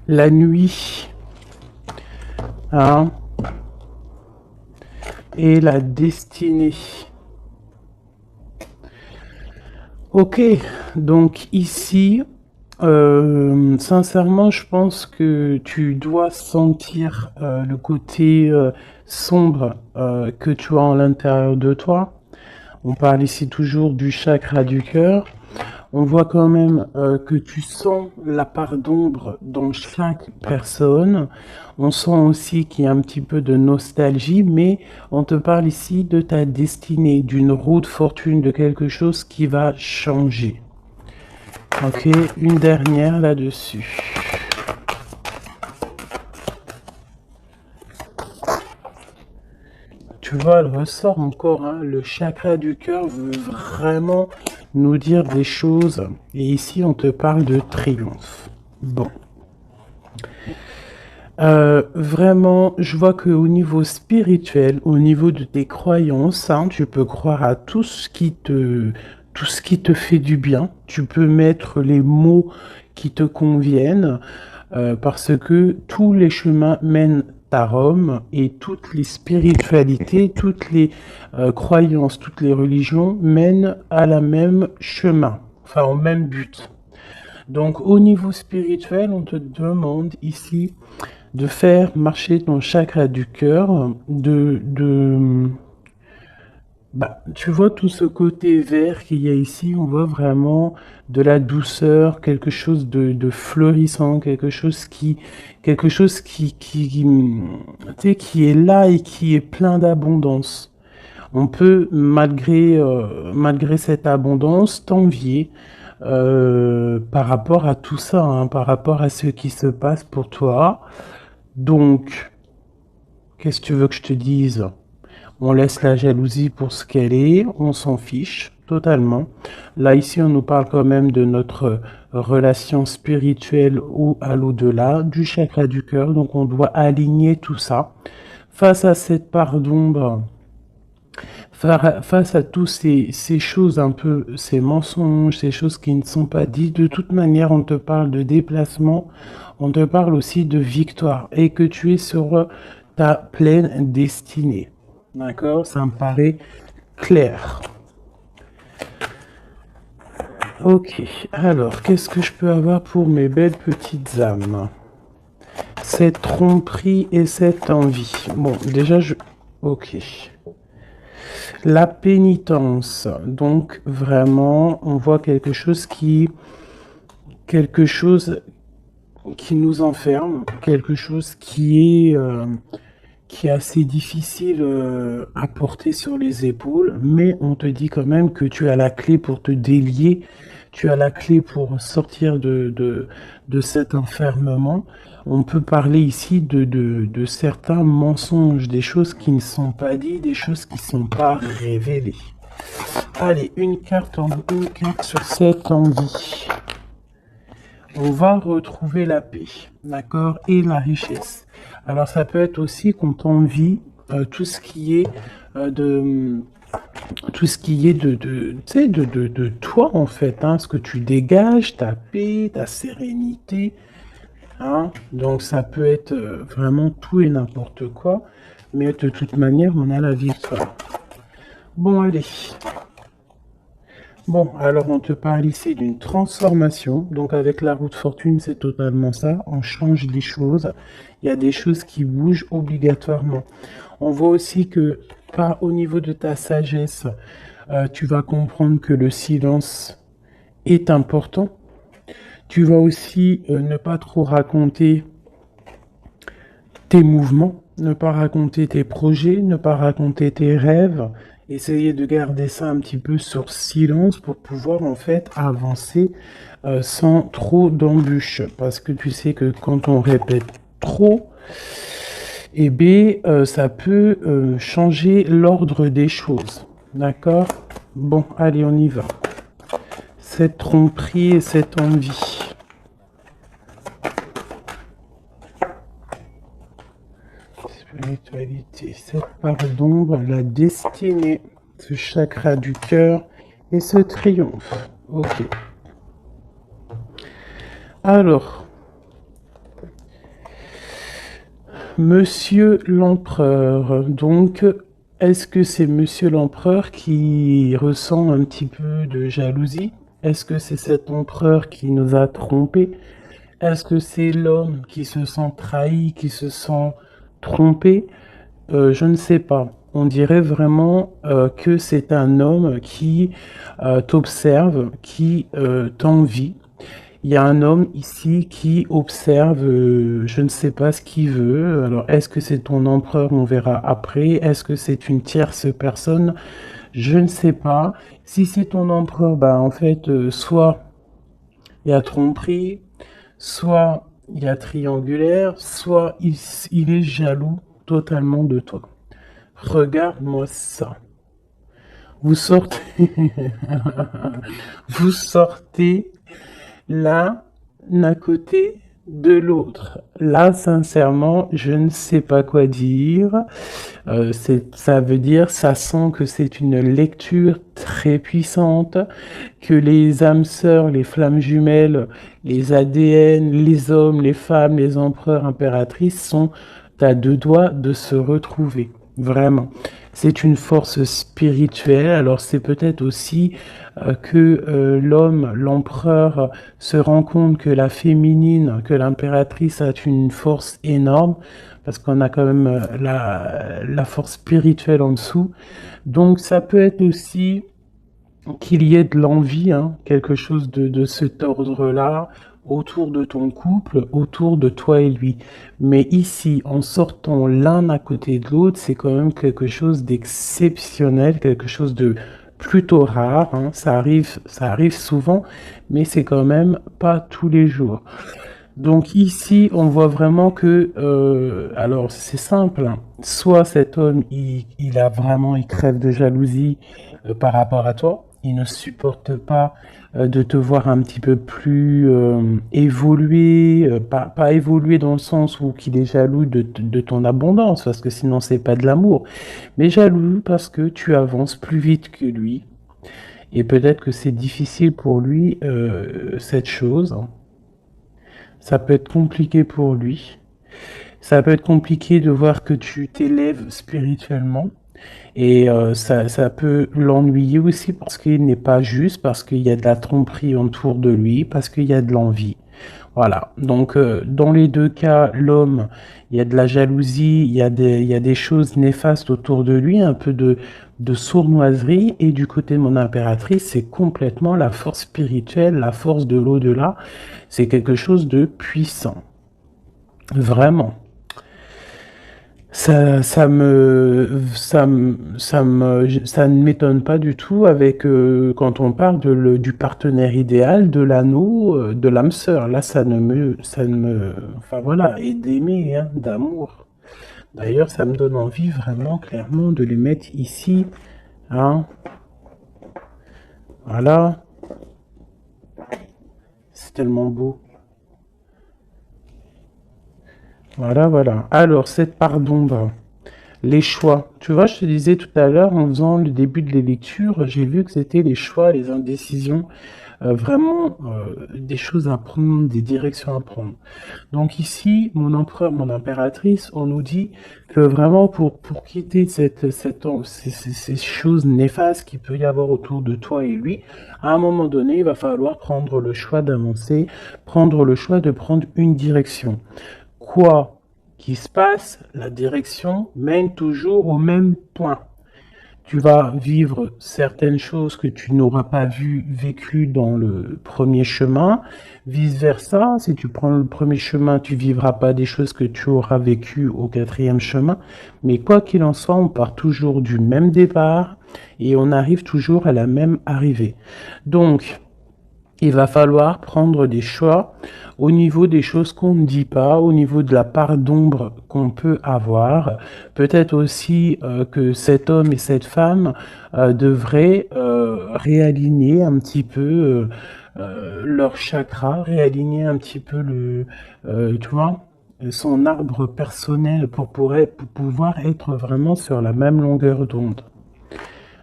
la nuit, hein, et la destinée. Ok, donc ici, sincèrement, je pense que tu dois sentir le côté sombre que tu as à l'intérieur de toi. On parle ici toujours du chakra du cœur. On voit quand même que tu sens la part d'ombre dans chaque personne. On sent aussi qu'il y a un petit peu de nostalgie, mais on te parle ici de ta destinée, d'une roue de fortune, de quelque chose qui va changer. Ok, une dernière là-dessus. Tu vois, elle ressort encore, hein, le chakra du cœur veut vraiment nous dire des choses. Et ici, on te parle de triomphe. Bon. Vraiment, je vois qu'au niveau spirituel, au niveau de tes croyances, hein, tu peux croire à tout ce qui te fait du bien. Tu peux mettre les mots qui te conviennent, parce que tous les chemins mènent à Rome et toutes les spiritualités, toutes les croyances, toutes les religions mènent à la même chemin, enfin au même but. Donc au niveau spirituel, on te demande ici de faire marcher ton chakra du cœur, bah, tu vois tout ce côté vert qu'il y a ici, on voit vraiment de la douceur, quelque chose de fleurissant, quelque chose tu sais, qui est là et qui est plein d'abondance. On peut, malgré cette abondance, t'envier par rapport à tout ça, hein, par rapport à ce qui se passe pour toi. Donc, qu'est-ce que tu veux que je te dise? On laisse la jalousie pour ce qu'elle est, on s'en fiche totalement. Là, ici, on nous parle quand même de notre relation spirituelle ou à l'au-delà, du chakra du cœur, donc on doit aligner tout ça. Face à cette part d'ombre, face à tous ces choses un peu, ces mensonges, ces choses qui ne sont pas dites, de toute manière, on te parle de déplacement, on te parle aussi de victoire et que tu es sur ta pleine destinée. D'accord? Ça me paraît clair. Ok, alors, qu'est-ce que je peux avoir pour mes belles petites âmes? Cette tromperie et cette envie. Bon, déjà, Ok. La pénitence. Donc, vraiment, on voit quelque chose qui nous enferme, quelque chose qui est assez difficile à porter sur les épaules, mais on te dit quand même que tu as la clé pour te délier, tu as la clé pour sortir de cet enfermement. On peut parler ici de certains mensonges, des choses qui ne sont pas dites, des choses qui ne sont pas révélées. Allez, une carte sur cette envie. On va retrouver la paix, d'accord, et la richesse. Alors ça peut être aussi qu'on t'envie tout ce qui est tout ce qui est tu sais, de toi en fait, hein, ce que tu dégages, ta paix, ta sérénité, hein. Donc ça peut être vraiment tout et n'importe quoi, mais de toute manière on a la victoire. Bon allez. Bon, alors on te parle ici d'une transformation. Donc avec la roue de fortune, c'est totalement ça. On change des choses. Il y a des choses qui bougent obligatoirement. On voit aussi que, pas au niveau de ta sagesse, tu vas comprendre que le silence est important. Tu vas aussi ne pas trop raconter tes mouvements, ne pas raconter tes projets, ne pas raconter tes rêves. Essayer de garder ça un petit peu sur silence pour pouvoir en fait avancer sans trop d'embûches. Parce que tu sais que quand on répète trop, eh bien, ça peut changer l'ordre des choses. D'accord? Bon, allez, on y va. Cette tromperie et cette envie. Spiritualité, cette part d'ombre, la destinée, ce chakra du cœur et ce triomphe. Ok. Alors, Monsieur l'Empereur. Donc, est-ce que c'est Monsieur l'Empereur qui ressent un petit peu de jalousie? Est-ce que c'est cet empereur qui nous a trompés? Est-ce que c'est l'homme qui se sent trahi, qui se sent trompé? Je ne sais pas. On dirait vraiment que c'est un homme qui t'observe, qui t'envie. Il y a un homme ici qui observe, je ne sais pas ce qu'il veut. Alors, est-ce que c'est ton empereur? On verra après. Est-ce que c'est une tierce personne? Je ne sais pas. Si c'est ton empereur, bah en fait, soit il y a tromperie, soit il y a triangulaire, soit il est jaloux totalement de toi. Regarde-moi ça. Vous sortez, vous sortez l'un à côté de l'autre. Là, sincèrement, je ne sais pas quoi dire. Ça veut dire, ça sent que c'est une lecture très puissante, que les âmes sœurs, les flammes jumelles, les ADN, les hommes, les femmes, les empereurs, impératrices sont à deux doigts de se retrouver. Vraiment. C'est une force spirituelle. Alors c'est peut-être aussi que l'homme, l'empereur, se rend compte que la féminine, que l'impératrice a une force énorme, parce qu'on a quand même la force spirituelle en dessous. Donc ça peut être aussi qu'il y ait de l'envie, hein, quelque chose de cet ordre-là, autour de ton couple, autour de toi et lui. Mais ici, en sortant l'un à côté de l'autre, c'est quand même quelque chose d'exceptionnel, quelque chose de plutôt rare, hein. Ça arrive souvent, mais c'est quand même pas tous les jours. Donc ici, on voit vraiment que, alors c'est simple, hein. Soit cet homme, il crève de jalousie par rapport à toi, il ne supporte pas de te voir un petit peu plus évoluer, pas évoluer dans le sens où qu'il est jaloux de ton abondance, parce que sinon c'est pas de l'amour, mais jaloux parce que tu avances plus vite que lui, et peut-être que c'est difficile pour lui cette chose. Ça peut être compliqué pour lui. Ça peut être compliqué de voir que tu t'élèves spirituellement. Et ça peut l'ennuyer aussi parce qu'il n'est pas juste, parce qu'il y a de la tromperie autour de lui, parce qu'il y a de l'envie. Voilà. Donc, dans les deux cas, l'homme, il y a de la jalousie, il y a des choses néfastes autour de lui, un peu de sournoiserie. Et du côté de mon impératrice, c'est complètement la force spirituelle, la force de l'au-delà. C'est quelque chose de puissant. Vraiment. Ça ne m'étonne pas du tout avec quand on parle du partenaire idéal, de l'anneau, de l'âme sœur. Là, enfin voilà, et d'aimer, hein, d'amour. D'ailleurs, ça me donne envie vraiment, clairement, de les mettre ici, hein. Voilà, c'est tellement beau. Voilà, voilà. Alors, cette part d'ombre. Les choix. Tu vois, je te disais tout à l'heure, en faisant le début de les lectures, j'ai vu que c'était les choix, les indécisions, vraiment des choses à prendre, des directions à prendre. Donc ici, mon empereur, mon impératrice, on nous dit que vraiment pour quitter ces choses néfastes qu'il peut y avoir autour de toi et lui, à un moment donné, il va falloir prendre le choix d'avancer, prendre le choix de prendre une direction. Quoi qui se passe, la direction mène toujours au même point. Tu vas vivre certaines choses que tu n'auras pas vécues dans le premier chemin. Vice-versa, si tu prends le premier chemin, tu vivras pas des choses que tu auras vécues au quatrième chemin. Mais quoi qu'il en soit, on part toujours du même départ et on arrive toujours à la même arrivée. Donc, il va falloir prendre des choix au niveau des choses qu'on ne dit pas, au niveau de la part d'ombre qu'on peut avoir. Peut-être aussi que cet homme et cette femme devraient réaligner un petit peu leur chakra, réaligner un petit peu tu vois, son arbre personnel pour pouvoir être vraiment sur la même longueur d'onde.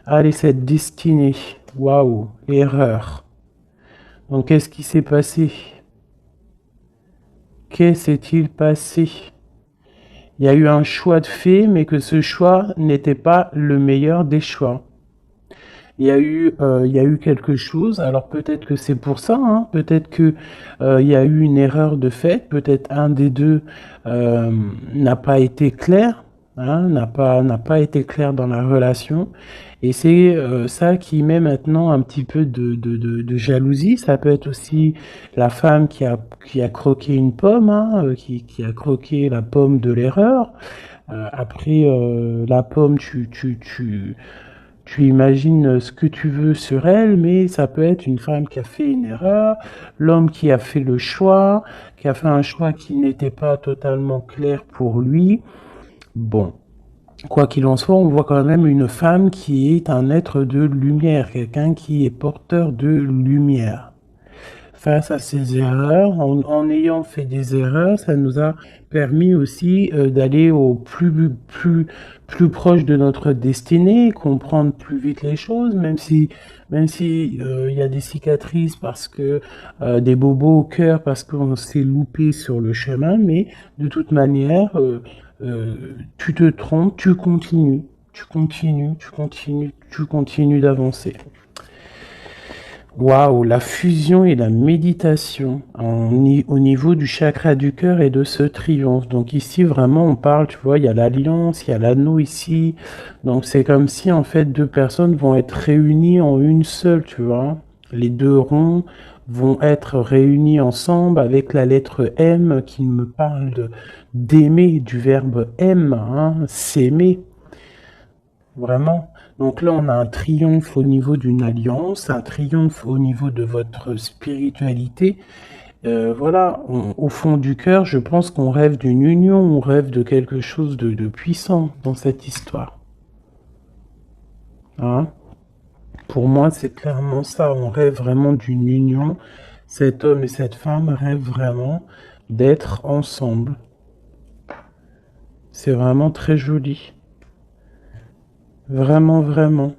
Allez, cette destinée, waouh, erreur. Donc, qu'est-ce qui s'est passé? Qu'est-ce s'est-il passé? Il y a eu un choix de fait, mais que ce choix n'était pas le meilleur des choix. Il y a eu quelque chose. Alors peut-être que c'est pour ça, hein, peut-être que il y a eu une erreur de fait. Peut-être un des deux euh, n'a pas été clair, hein, n'a pas été clair dans la relation. Et c'est ça qui met maintenant un petit peu de jalousie. Ça peut être aussi la femme qui a croqué une pomme, hein, qui a croqué la pomme de l'erreur. Après, la pomme, tu imagines ce que tu veux sur elle, mais ça peut être une femme qui a fait une erreur, l'homme qui a fait le choix, qui a fait un choix qui n'était pas totalement clair pour lui. Bon, quoi qu'il en soit, on voit quand même une femme qui est un être de lumière, quelqu'un qui est porteur de lumière. Face à ces erreurs, en ayant fait des erreurs, ça nous a permis aussi d'aller au plus proche de notre destinée, comprendre plus vite les choses, même si il y a des cicatrices parce que des bobos au cœur parce qu'on s'est loupé sur le chemin, mais de toute manière, tu te trompes, tu continues d'avancer. Waouh, la fusion et la méditation au niveau du chakra du cœur et de ce triomphe. Donc ici, vraiment, on parle, tu vois, il y a l'alliance, il y a l'anneau ici. Donc c'est comme si, en fait, deux personnes vont être réunies en une seule, tu vois. Les deux ronds vont être réunis ensemble avec la lettre M qui me parle d'aimer, du verbe aime, hein, s'aimer. Vraiment. Donc là, on a un triomphe au niveau d'une alliance, un triomphe au niveau de votre spiritualité. Voilà, au fond du cœur, je pense qu'on rêve d'une union, on rêve de quelque chose de puissant dans cette histoire. Hein? Pour moi, c'est clairement ça. On rêve vraiment d'une union. Cet homme et cette femme rêvent vraiment d'être ensemble. C'est vraiment très joli. Vraiment, vraiment.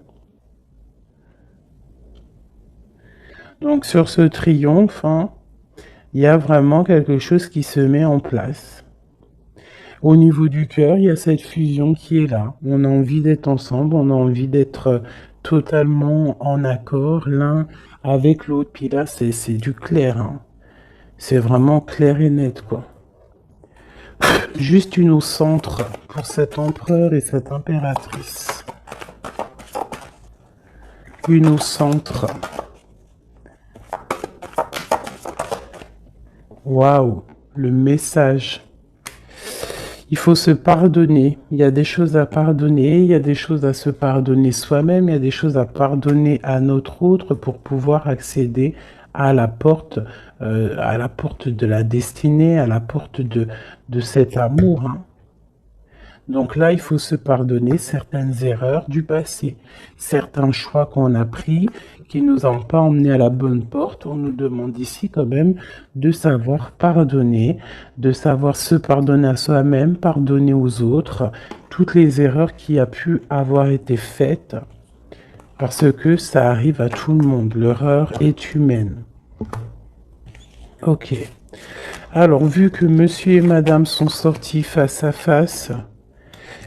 Donc sur ce triomphe, hein, il y a vraiment quelque chose qui se met en place. Au niveau du cœur, il y a cette fusion qui est là. On a envie d'être ensemble, on a envie d'être totalement en accord l'un avec l'autre. Puis là, c'est du clair, hein. C'est vraiment clair et net, quoi. Juste une au centre pour cet empereur et cette impératrice. Une au centre. Waouh, le message. Il faut se pardonner. Il y a des choses à pardonner, il y a des choses à se pardonner soi-même, il y a des choses à pardonner à notre autre pour pouvoir accéder à la porte de la destinée, à la porte de cet amour, hein. Donc là, il faut se pardonner certaines erreurs du passé, certains choix qu'on a pris qui nous ont pas emmenés à la bonne porte. On nous demande ici quand même de savoir pardonner, de savoir se pardonner à soi-même, pardonner aux autres, toutes les erreurs qui a pu avoir été faites, parce que ça arrive à tout le monde. L'erreur est humaine. Ok. Alors, vu que monsieur et madame sont sortis face à face,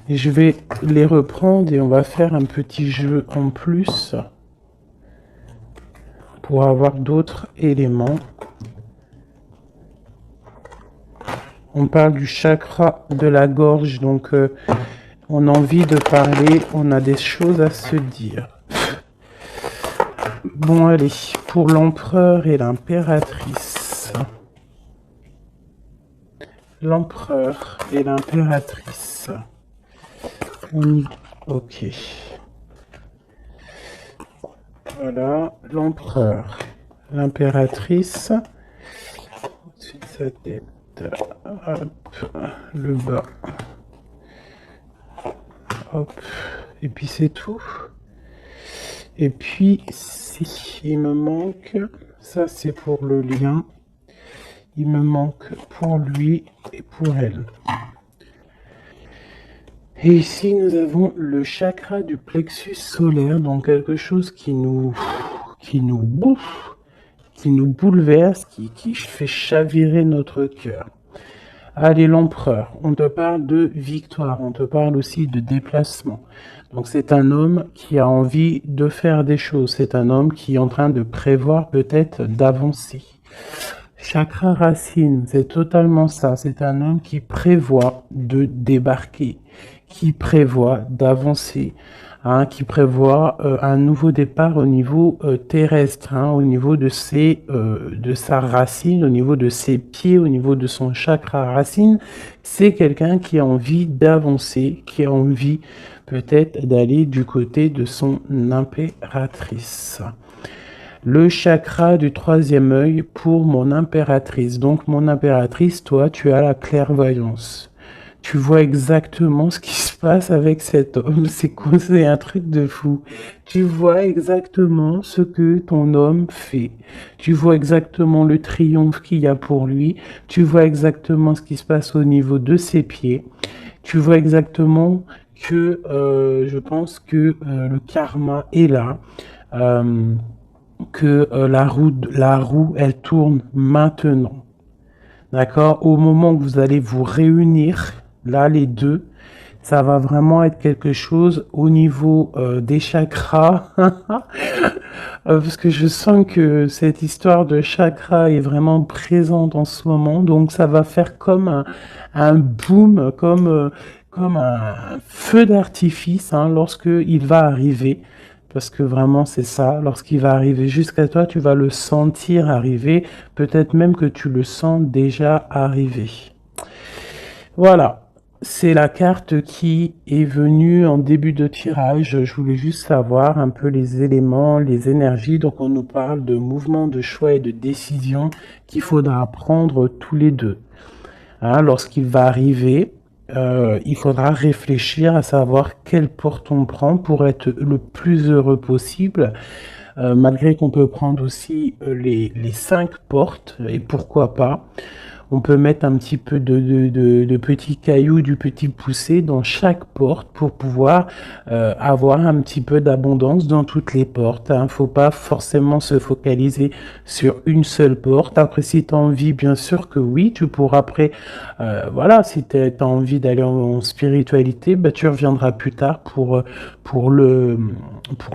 je vais les reprendre et on va faire un petit jeu en plus pour avoir d'autres éléments. On parle du chakra de la gorge, donc on a envie de parler, on a des choses à se dire. Bon, allez, pour l'empereur et l'impératrice. L'empereur et l'impératrice. On y... Ok. Voilà, l'empereur. L'impératrice. Au-dessus de sa tête. Hop. Le bas. Hop. Et puis c'est tout. Et puis, si il me manque, ça c'est pour le lien. Il me manque pour lui et pour elle. Et ici, nous avons le chakra du plexus solaire, donc quelque chose qui nous bouffe, qui nous bouleverse, qui fait chavirer notre cœur. Allez, l'empereur, on te parle de victoire, on te parle aussi de déplacement. Donc c'est un homme qui a envie de faire des choses, c'est un homme qui est en train de prévoir peut-être d'avancer. Chakra racine, c'est totalement ça, c'est un homme qui prévoit de débarquer, qui prévoit d'avancer, hein, qui prévoit un nouveau départ au niveau terrestre, hein, au niveau de sa racine, au niveau de ses pieds, au niveau de son chakra racine. C'est quelqu'un qui a envie d'avancer, qui a envie peut-être d'aller du côté de son impératrice. Le chakra du troisième œil pour mon impératrice. Donc mon impératrice, toi, tu as la clairvoyance. Tu vois exactement ce qui se passe avec cet homme. C'est un truc de fou. Tu vois exactement ce que ton homme fait. Tu vois exactement le triomphe qu'il y a pour lui. Tu vois exactement ce qui se passe au niveau de ses pieds. Tu vois exactement que je pense que le karma est là. Que la roue, elle tourne maintenant. D'accord? Au moment où vous allez vous réunir, là, les deux, ça va vraiment être quelque chose au niveau des chakras. Parce que je sens que cette histoire de chakra est vraiment présente en ce moment. Donc, ça va faire comme un boom, comme un feu d'artifice, hein, lorsque il va arriver. Parce que vraiment, c'est ça. Lorsqu'il va arriver jusqu'à toi, tu vas le sentir arriver. Peut-être même que tu le sens déjà arriver. Voilà. C'est la carte qui est venue en début de tirage. Je voulais juste savoir un peu les éléments, les énergies. Donc, on nous parle de mouvement, de choix et de décision qu'il faudra prendre tous les deux. Hein, lorsqu'il va arriver, il faudra réfléchir à savoir quelle porte on prend pour être le plus heureux possible, malgré qu'on peut prendre aussi les 5 portes, et pourquoi pas. On peut mettre un petit peu de petits cailloux, du petit poussé dans chaque porte pour pouvoir avoir un petit peu d'abondance dans toutes les portes. Hein. Faut pas forcément se focaliser sur une seule porte. Après, si tu as envie, bien sûr que oui, tu pourras après, voilà, si tu as envie d'aller en spiritualité, bah, tu reviendras plus tard pour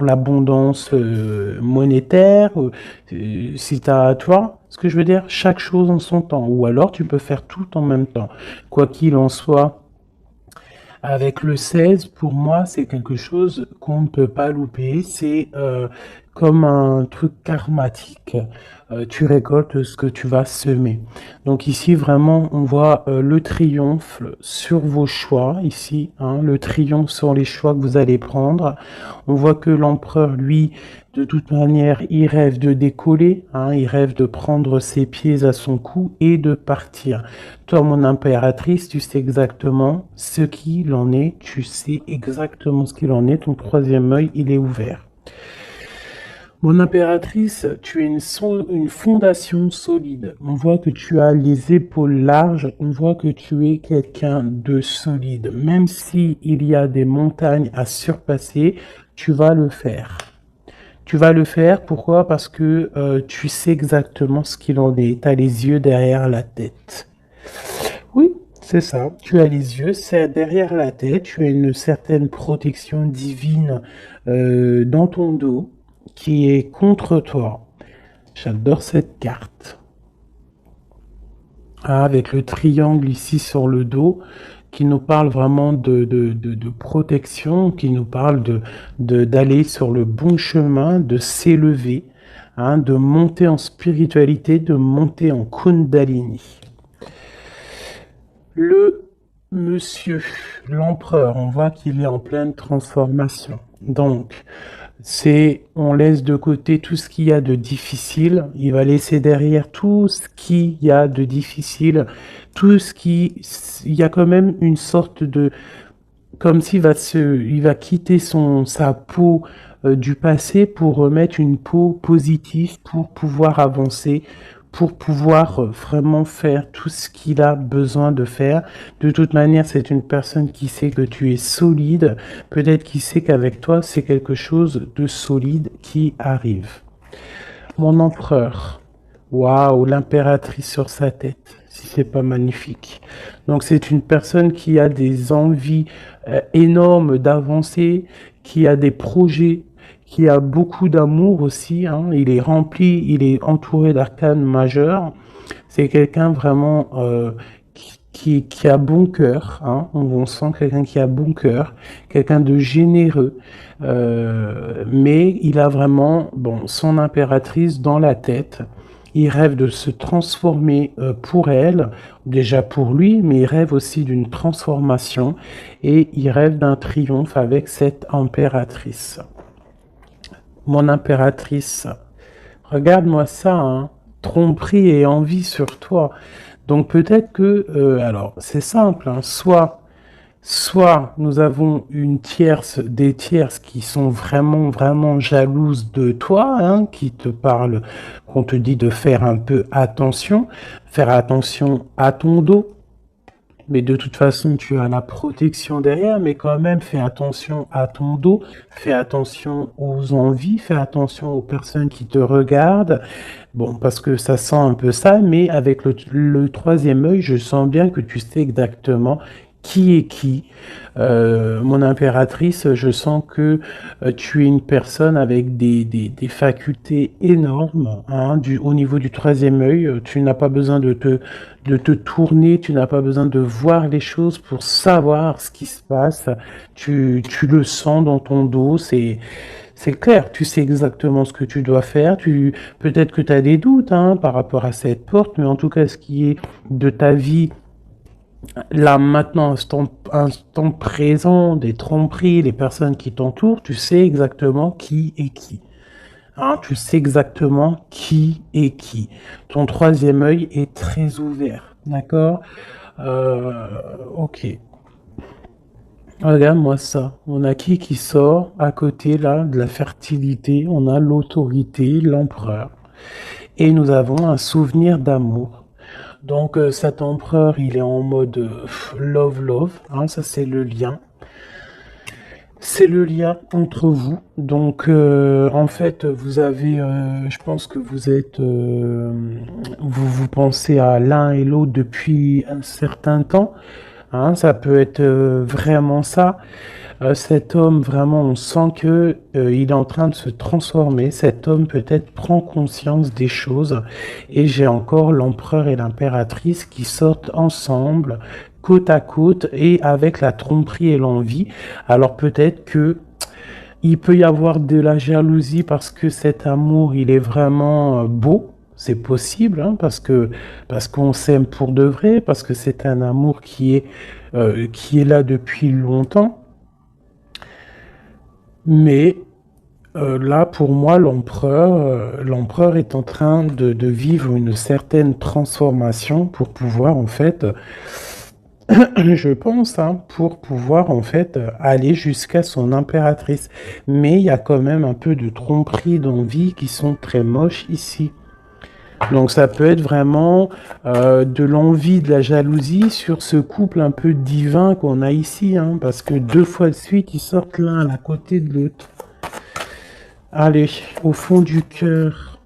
l'abondance monétaire. Si tu as, toi, ce que je veux dire, chaque chose en son temps. Ou alors, tu peux faire tout en même temps. Quoi qu'il en soit, avec le 16, pour moi, c'est quelque chose qu'on ne peut pas louper. C'est comme un truc karmatique. Tu récoltes ce que tu vas semer. Donc ici, vraiment, on voit le triomphe sur vos choix. Ici, hein, le triomphe sur les choix que vous allez prendre. On voit que l'empereur, lui, de toute manière, il rêve de décoller. Hein, il rêve de prendre ses pieds à son cou et de partir. Toi, mon impératrice, tu sais exactement ce qu'il en est. Tu sais exactement ce qu'il en est. Ton troisième œil, il est ouvert. Mon impératrice, tu es une fondation solide. On voit que tu as les épaules larges. On voit que tu es quelqu'un de solide. Même s'il y a des montagnes à surpasser, tu vas le faire. Tu vas le faire, pourquoi? Parce que tu sais exactement ce qu'il en est. Tu as les yeux derrière la tête. Oui, c'est ça. Tu as les yeux, c'est derrière la tête. Tu as une certaine protection divine dans ton dos qui est contre toi. J'adore cette carte. Ah, avec le triangle ici sur le dos qui nous parle vraiment de protection, qui nous parle d'aller sur le bon chemin, de s'élever, hein, de monter en spiritualité, de monter en Kundalini. Le monsieur, l'empereur, on voit qu'il est en pleine transformation. Donc, on laisse de côté tout ce qu'il y a de difficile. Il va laisser derrière tout ce qu'il y a de difficile. Il y a quand même une sorte de, comme il va quitter sa peau du passé pour remettre une peau positive pour pouvoir avancer, pour pouvoir vraiment faire tout ce qu'il a besoin de faire. De toute manière, c'est une personne qui sait que tu es solide. Peut-être qu'il sait qu'avec toi, c'est quelque chose de solide qui arrive. Mon empereur. Waouh, l'impératrice sur sa tête. si c'est pas magnifique. Donc c'est une personne qui a des envies énormes d'avancer, qui a des projets, qui a beaucoup d'amour aussi, hein. Il est rempli, il est entouré d'arcanes majeurs. C'est quelqu'un vraiment qui a bon cœur, hein. On sent quelqu'un qui a bon cœur, quelqu'un de généreux, mais il a vraiment bon, son impératrice dans la tête. Il rêve de se transformer pour elle, déjà pour lui, mais il rêve aussi d'une transformation et il rêve d'un triomphe avec cette impératrice. Mon impératrice, regarde-moi ça, hein. Tromperie et envie sur toi. Donc peut-être que, alors c'est simple, hein, soit nous avons une tierce, des tierces qui sont vraiment, vraiment jalouses de toi, hein, qui te parlent, qu'on te dit de faire attention à ton dos. Mais de toute façon, tu as la protection derrière, mais quand même, fais attention à ton dos, fais attention aux envies, fais attention aux personnes qui te regardent. Bon, parce que ça sent un peu ça, mais avec le troisième œil, je sens bien que tu sais exactement qui est qui. Mon impératrice, je sens que tu es une personne avec des facultés énormes, hein, au niveau du troisième œil. Tu n'as pas besoin de te tourner, tu n'as pas besoin de voir les choses pour savoir ce qui se passe. Tu le sens dans ton dos, c'est clair, tu sais exactement ce que tu dois faire. Peut-être que tu as des doutes, hein, par rapport à cette porte, mais en tout cas, ce qui est de ta vie, là maintenant, instant présent, des tromperies, les personnes qui t'entourent, tu sais exactement qui est qui. Hein, tu sais exactement qui est qui. Ton troisième œil est très ouvert, d'accord? Ok. Regarde-moi ça. On a qui sort à côté là de la fertilité. On a l'autorité, l'empereur. Et nous avons un souvenir d'amour. Donc cet empereur, il est en mode love, hein, ça c'est le lien. C'est le lien entre vous. Donc en fait, vous avez, je pense que vous pensez à l'un et l'autre depuis un certain temps. Hein, ça peut être vraiment ça. Cet homme, vraiment, on sent que il est en train de se transformer. Cet homme peut-être prend conscience des choses. Et j'ai encore l'empereur et l'impératrice qui sortent ensemble, côte à côte, et avec la tromperie et l'envie. Alors peut-être que il peut y avoir de la jalousie parce que cet amour, il est vraiment beau. C'est possible, hein, parce qu'on s'aime pour de vrai, parce que c'est un amour qui est là depuis longtemps. Mais là, pour moi, l'empereur est en train de vivre une certaine transformation pour pouvoir, en fait, je pense, hein, pour pouvoir, en fait, aller jusqu'à son impératrice. Mais il y a quand même un peu de tromperie d'envie qui sont très moches ici. Donc ça peut être vraiment de l'envie, de la jalousie sur ce couple un peu divin qu'on a ici, hein, parce que 2 fois de suite, ils sortent l'un à côté de l'autre. Allez, au fond du cœur.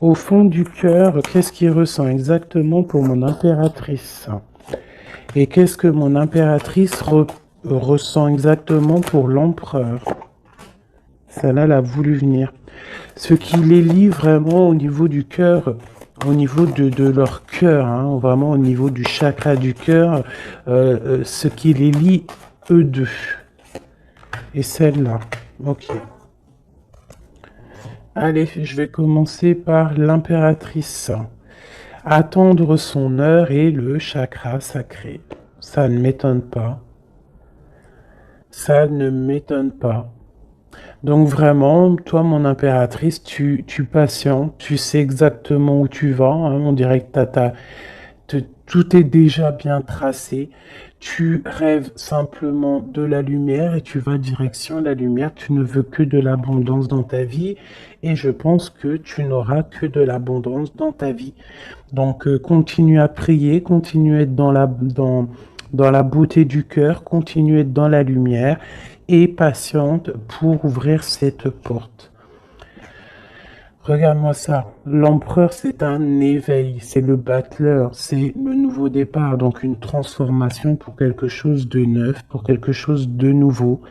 Au fond du cœur, qu'est-ce qu'il ressent exactement pour mon impératrice? Et qu'est-ce que mon impératrice ressent exactement pour l'empereur? Celle-là, elle a voulu venir. Ce qui les lie vraiment au niveau du cœur, au niveau de leur cœur, hein, vraiment au niveau du chakra du cœur, ce qui les lie eux deux. Et celle-là. Ok. Allez, je vais commencer par l'impératrice. Attendre son heure et le chakra sacré. Ça ne m'étonne pas. Ça ne m'étonne pas. Donc vraiment, toi, mon impératrice, tu patientes, tu sais exactement où tu vas, hein, on dirait que tout est déjà bien tracé. Tu rêves simplement de la lumière et tu vas direction la lumière. Tu ne veux que de l'abondance dans ta vie et je pense que tu n'auras que de l'abondance dans ta vie. Donc continue à prier, continue à être dans la beauté du cœur, continue à être dans la lumière et patiente pour ouvrir cette porte. Regarde-moi ça. L'empereur, c'est un éveil, c'est le battleur, c'est le nouveau départ, donc une transformation pour quelque chose de neuf, pour quelque chose de nouveau.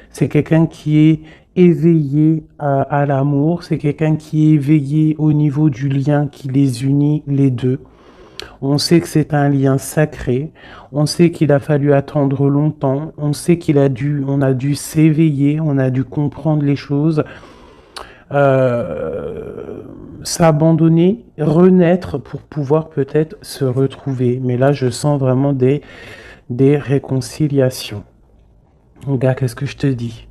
C'est quelqu'un qui est éveillé à l'amour, c'est quelqu'un qui est éveillé au niveau du lien qui les unit les deux. On sait que c'est un lien sacré, on sait qu'il a fallu attendre longtemps, on sait on a dû s'éveiller, on a dû comprendre les choses, s'abandonner, renaître pour pouvoir peut-être se retrouver. Mais là, je sens vraiment des réconciliations. Regarde, qu'est-ce que je te dis?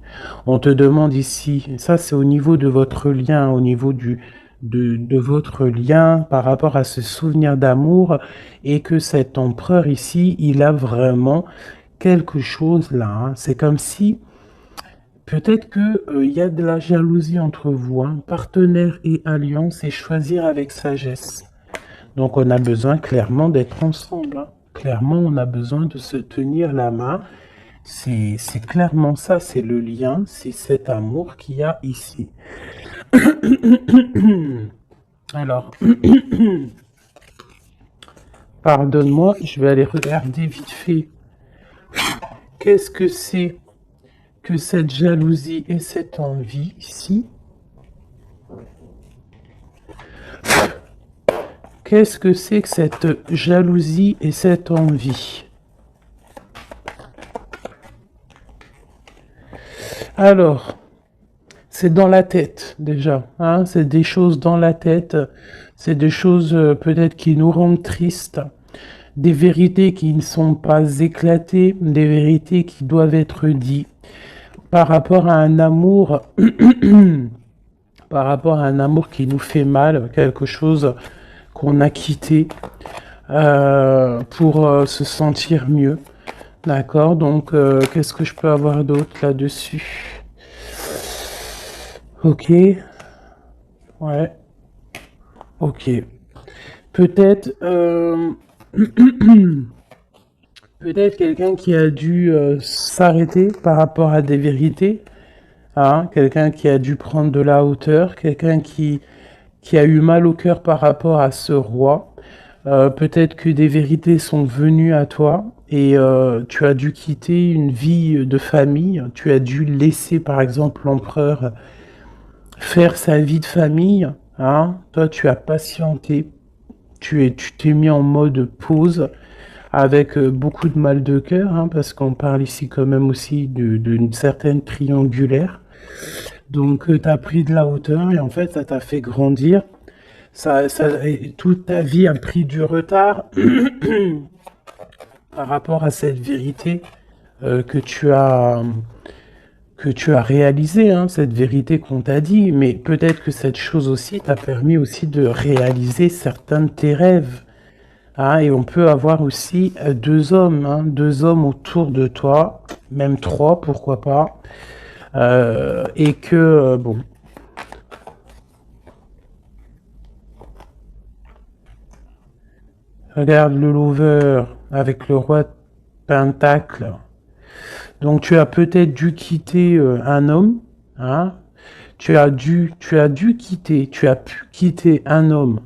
On te demande ici, ça c'est au niveau de votre lien, au niveau de votre lien par rapport à ce souvenir d'amour, et que cet empereur ici, il a vraiment quelque chose là, hein. C'est comme si peut-être que il y a de la jalousie entre vous, hein. Partenaire et alliance, et choisir avec sagesse. Donc on a besoin clairement d'être ensemble, hein. Clairement, on a besoin de se tenir la main. C'est clairement ça, c'est le lien, c'est cet amour qu'il y a ici. Alors, pardonne-moi, je vais aller regarder vite fait. Qu'est-ce que c'est que cette jalousie et cette envie ici? Qu'est-ce que c'est que cette jalousie et cette envie? Alors, c'est dans la tête déjà, hein, c'est des choses dans la tête, c'est des choses peut-être qui nous rendent tristes, des vérités qui ne sont pas éclatées, des vérités qui doivent être dites par rapport à un amour, par rapport à un amour qui nous fait mal, quelque chose qu'on a quitté pour se sentir mieux. D'accord, donc qu'est-ce que je peux avoir d'autre là-dessus? Ok, ouais, ok. Peut-être peut-être quelqu'un qui a dû s'arrêter par rapport à des vérités, hein, quelqu'un qui a dû prendre de la hauteur, quelqu'un qui a eu mal au cœur par rapport à ce roi. Peut-être que des vérités sont venues à toi et tu as dû quitter une vie de famille, tu as dû laisser par exemple l'empereur faire sa vie de famille, hein. Toi tu as patienté, tu t'es mis en mode pause avec beaucoup de mal de cœur, hein, parce qu'on parle ici quand même aussi d'une certaine triangulaire. Donc tu as pris de la hauteur et en fait ça t'a fait grandir. Toute ta vie a pris du retard par rapport à cette vérité que tu as réalisée, hein, cette vérité qu'on t'a dit. Mais peut-être que cette chose aussi t'a permis aussi de réaliser certains de tes rêves. Hein, et on peut avoir aussi deux hommes, hein, deux hommes autour de toi, même trois, pourquoi pas. Et que, bon, regarde le lover avec le roi de Pentacle. Donc tu as peut-être dû quitter un homme, hein. Tu as dû quitter, tu as pu quitter un homme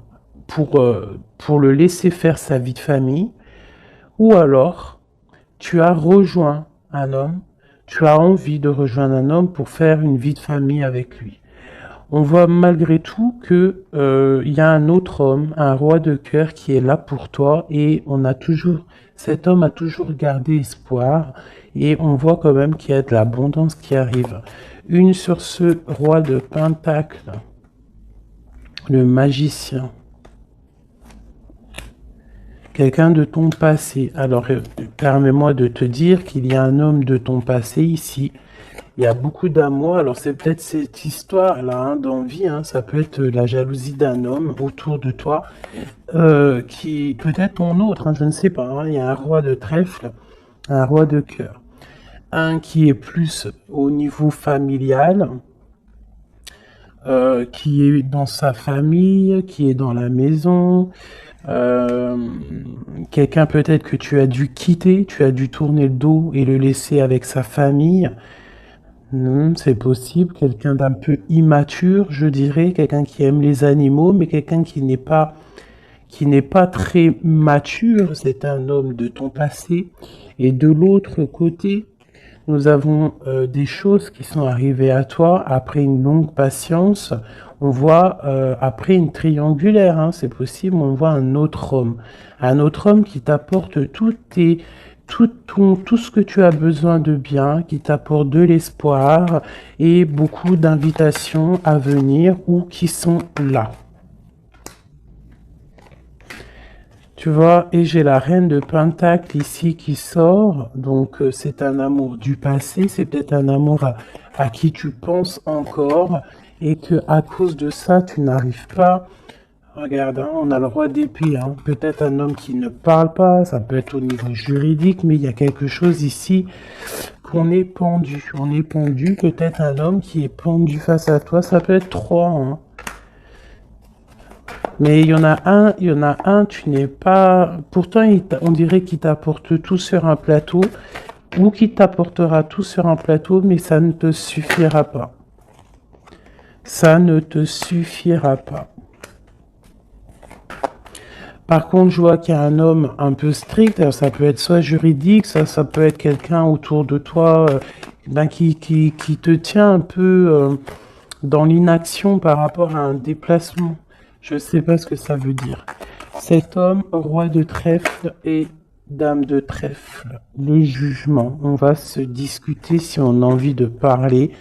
pour le laisser faire sa vie de famille, ou alors tu as rejoint un homme, tu as envie de rejoindre un homme pour faire une vie de famille avec lui. On voit malgré tout que il y a un autre homme, un roi de cœur qui est là pour toi, et cet homme a toujours gardé espoir, et on voit quand même qu'il y a de l'abondance qui arrive. Une sur ce roi de Pentacle, le magicien, quelqu'un de ton passé. Alors permets-moi de te dire qu'il y a un homme de ton passé ici. Il y a beaucoup d'amour. Alors c'est peut-être cette histoire-là, hein, d'envie, hein. Ça peut être la jalousie d'un homme autour de toi, qui peut-être ton autre, hein, je ne sais pas, hein. Il y a un roi de trèfle, un roi de cœur. Un qui est plus au niveau familial, qui est dans sa famille, qui est dans la maison. Euh, Quelqu'un peut-être que tu as dû quitter, tu as dû tourner le dos et le laisser avec sa famille. C'est possible, quelqu'un d'un peu immature, je dirais, quelqu'un qui aime les animaux, mais quelqu'un qui n'est pas très mature, c'est un homme de ton passé. Et de l'autre côté, nous avons des choses qui sont arrivées à toi après une longue patience. On voit, après une triangulaire, hein, c'est possible, on voit un autre homme qui t'apporte tout ce que tu as besoin de bien, qui t'apporte de l'espoir et beaucoup d'invitations à venir ou qui sont là. Tu vois, et j'ai la reine de Pentacle ici qui sort, donc c'est un amour du passé, c'est peut-être un amour à qui tu penses encore, et que à cause de ça, tu n'arrives pas. Regarde, hein, on a le roi d'épée, hein, peut-être un homme qui ne parle pas, ça peut être au niveau juridique, mais il y a quelque chose ici qu'on est pendu. On est pendu, peut-être un homme qui est pendu face à toi, ça peut être trois, hein. Mais il y en a un, tu n'es pas... Pourtant, on dirait qu'il t'apporte tout sur un plateau, ou qu'il t'apportera tout sur un plateau, mais ça ne te suffira pas. Ça ne te suffira pas. Par contre, je vois qu'il y a un homme un peu strict, alors ça peut être soit juridique, ça peut être quelqu'un autour de toi qui te tient un peu dans l'inaction par rapport à un déplacement. Je sais pas ce que ça veut dire. Cet homme, roi de trèfle et dame de trèfle. Le jugement. On va se discuter si on a envie de parler.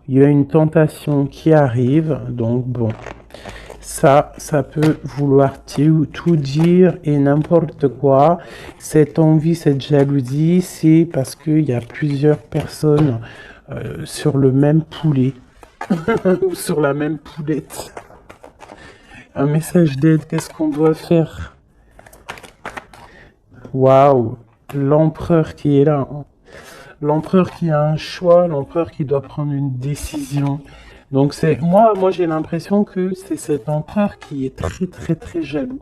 Il y a une tentation qui arrive, donc bon. Ça peut vouloir tout dire et n'importe quoi. Cette envie, cette jalousie, c'est parce qu'il y a plusieurs personnes sur le même poulet ou sur la même poulette. Un message d'aide, qu'est-ce qu'on doit faire? Waouh, l'empereur qui est là, hein. L'empereur qui a un choix, l'empereur qui doit prendre une décision. Donc c'est moi j'ai l'impression que c'est cet empereur qui est très très très jaloux.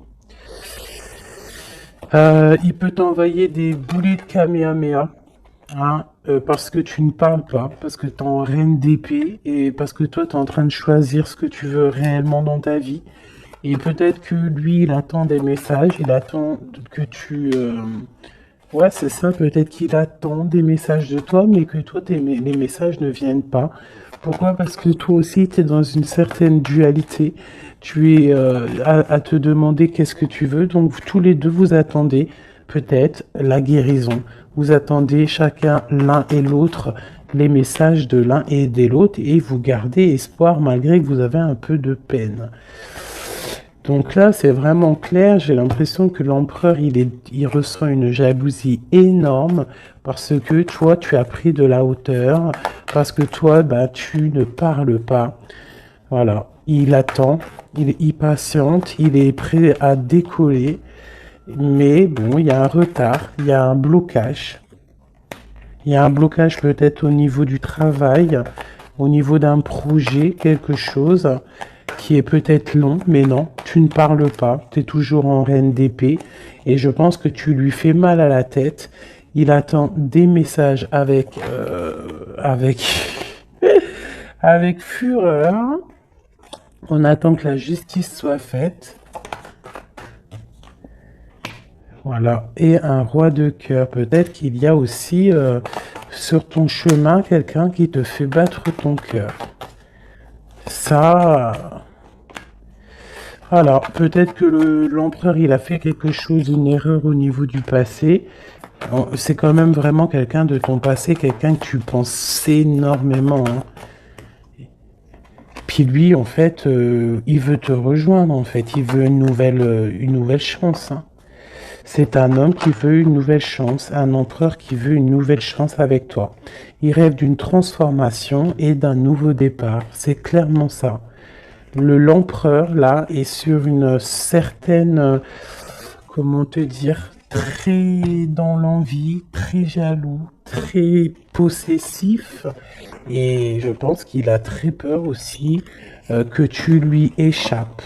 Il peut t'envoyer des boulets de Kamehameha, hein, parce que tu ne parles pas, parce que tu es en reine d'épée et parce que toi tu es en train de choisir ce que tu veux réellement dans ta vie. Et peut-être que lui il attend des messages, il attend que tu ouais, c'est ça, peut-être qu'il attend des messages de toi, mais que toi, les messages ne viennent pas. Pourquoi? Parce que toi aussi, tu es dans une certaine dualité. Tu es à te demander qu'est-ce que tu veux. Donc, tous les deux, vous attendez peut-être la guérison. Vous attendez chacun, l'un et l'autre, les messages de l'un et de l'autre, et vous gardez espoir malgré que vous avez un peu de peine. Donc là, c'est vraiment clair. J'ai l'impression que l'empereur, il ressent une jalousie énorme parce que toi, tu as pris de la hauteur, parce que toi, bah, tu ne parles pas. Voilà. Il attend, il patiente, il est prêt à décoller. Mais bon, il y a un retard, il y a un blocage. Il y a un blocage peut-être au niveau du travail, au niveau d'un projet, quelque chose qui est peut-être long, mais non, tu ne parles pas, tu es toujours en reine d'épée, et je pense que tu lui fais mal à la tête. Il attend des messages avec avec fureur. On attend que la justice soit faite. Voilà, et un roi de cœur. Peut-être qu'il y a aussi sur ton chemin quelqu'un qui te fait battre ton cœur. Ça... Alors, peut-être que l'empereur, il a fait quelque chose, une erreur au niveau du passé. C'est quand même vraiment quelqu'un de ton passé, quelqu'un que tu penses énormément, hein. Puis lui, en fait, il veut te rejoindre, en fait. Il veut une nouvelle chance, hein. C'est un homme qui veut une nouvelle chance, un empereur qui veut une nouvelle chance avec toi. Il rêve d'une transformation et d'un nouveau départ. C'est clairement ça. L'empereur, là, est sur une certaine, comment te dire, très dans l'envie, très jaloux, très possessif. Et je pense qu'il a très peur aussi que tu lui échappes.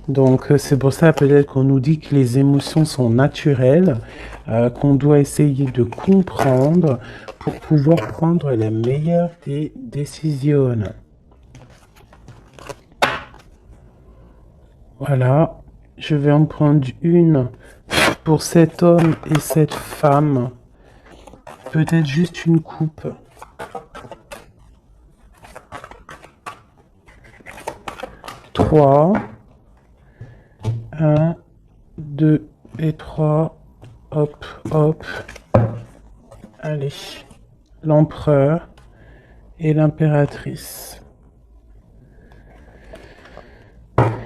Donc c'est pour ça peut-être qu'on nous dit que les émotions sont naturelles, qu'on doit essayer de comprendre pour pouvoir prendre la meilleure des décisions. Voilà, je vais en prendre une pour cet homme et cette femme. Peut-être juste une coupe. 3. 1, 2 et 3. Hop, hop. Allez. L'empereur et l'impératrice.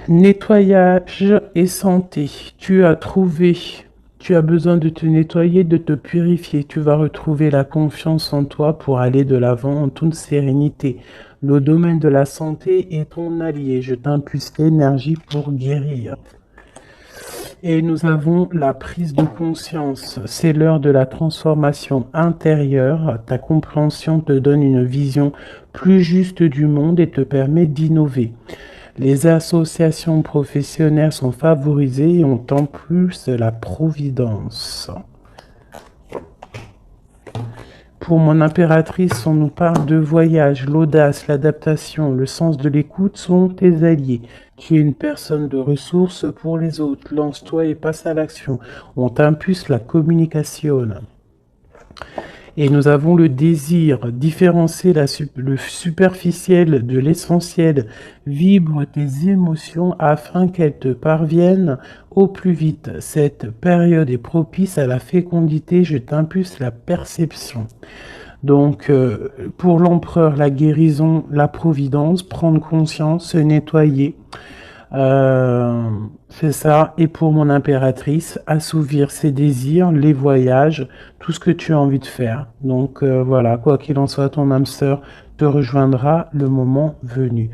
Nettoyage et santé. Tu as besoin de te nettoyer, de te purifier. Tu vas retrouver la confiance en toi pour aller de l'avant en toute sérénité. Le domaine de la santé est ton allié. Je t'impulse l'énergie pour guérir. Et nous avons la prise de conscience. C'est l'heure de la transformation intérieure. Ta compréhension te donne une vision plus juste du monde et te permet d'innover. Les associations professionnelles sont favorisées et ont en plus la providence. Pour mon impératrice, on nous parle de voyage, l'audace, l'adaptation, le sens de l'écoute sont tes alliés. Tu es une personne de ressources pour les autres. Lance-toi et passe à l'action. On t'impulse la communication. Et nous avons le désir, différencier le superficiel de l'essentiel. Vibre tes émotions afin qu'elles te parviennent au plus vite. Cette période est propice à la fécondité. Je t'impulse la perception. Donc, pour l'empereur, la guérison, la providence, prendre conscience, se nettoyer. C'est ça. Et pour mon impératrice, assouvir ses désirs, les voyages, tout ce que tu as envie de faire. Donc voilà, quoi qu'il en soit, ton âme sœur te rejoindra le moment venu.